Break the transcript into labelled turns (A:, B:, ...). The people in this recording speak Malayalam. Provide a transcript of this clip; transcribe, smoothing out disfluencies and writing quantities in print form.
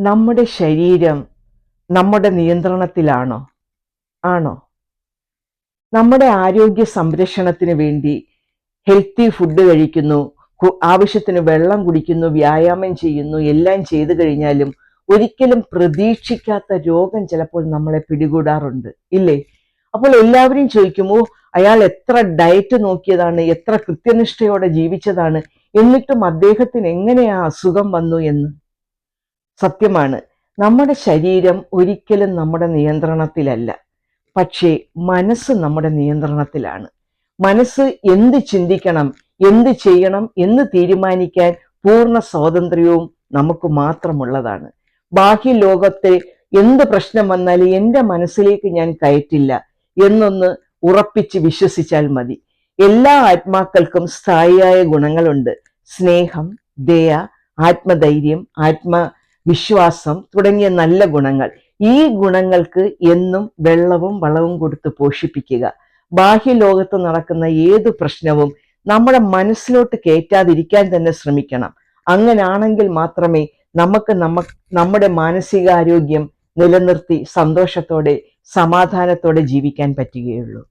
A: നമ്മുടെ ശരീരം നമ്മുടെ നിയന്ത്രണത്തിലാണോ? ആണോ? നമ്മുടെ ആരോഗ്യ സംരക്ഷണത്തിന് വേണ്ടി ഹെൽത്തി ഫുഡ് കഴിക്കുന്നു, ആവശ്യത്തിന് വെള്ളം കുടിക്കുന്നു, വ്യായാമം ചെയ്യുന്നു, എല്ലാം ചെയ്തു കഴിഞ്ഞാലും ഒരിക്കലും പ്രതീക്ഷിക്കാത്ത രോഗം ചിലപ്പോൾ നമ്മളെ പിടികൂടാറുണ്ട്, ഇല്ലേ? അപ്പോൾ എല്ലാവരും ചോദിക്കുമോ, അയാൾ എത്ര ഡയറ്റ് നോക്കിയതാണ്, എത്ര കൃത്യനിഷ്ഠയോടെ ജീവിച്ചതാണ്, എന്നിട്ടും അദ്ദേഹത്തിന് എങ്ങനെയാ അസുഖം വന്നു എന്ന്. സത്യമാണ്, നമ്മുടെ ശരീരം ഒരിക്കലും നമ്മുടെ നിയന്ത്രണത്തിലല്ല. പക്ഷേ മനസ്സ് നമ്മുടെ നിയന്ത്രണത്തിലാണ്. മനസ്സ് എന്ത് ചിന്തിക്കണം, എന്ത് ചെയ്യണം എന്ന് തീരുമാനിക്കാൻ പൂർണ്ണ സ്വാതന്ത്ര്യവും നമുക്ക് മാത്രമുള്ളതാണ്. ബാഹ്യ ലോകത്തെ എന്ത് പ്രശ്നം വന്നാലും എൻ്റെ മനസ്സിലേക്ക് ഞാൻ കയറ്റില്ല എന്നൊന്ന് ഉറപ്പിച്ച് വിശ്വസിച്ചാൽ മതി. എല്ലാ ആത്മാക്കൾക്കും സ്ഥായിയായ ഗുണങ്ങളുണ്ട്. സ്നേഹം, ദയ, ആത്മധൈര്യം, ആത്മവിശ്വാസം തുടങ്ങിയ നല്ല ഗുണങ്ങൾ. ഈ ഗുണങ്ങൾക്ക് എന്നും വെള്ളവും വളവും കൊടുത്ത് പോഷിപ്പിക്കുക. ബാഹ്യലോകത്ത് നടക്കുന്ന ഏതു പ്രശ്നവും നമ്മുടെ മനസ്സിലോട്ട് കയറ്റാതിരിക്കാൻ തന്നെ ശ്രമിക്കണം. അങ്ങനാണെങ്കിൽ മാത്രമേ നമുക്ക് നമ്മുടെ മാനസികാരോഗ്യം നിലനിർത്തി സന്തോഷത്തോടെ സമാധാനത്തോടെ ജീവിക്കാൻ പറ്റുകയുള്ളൂ.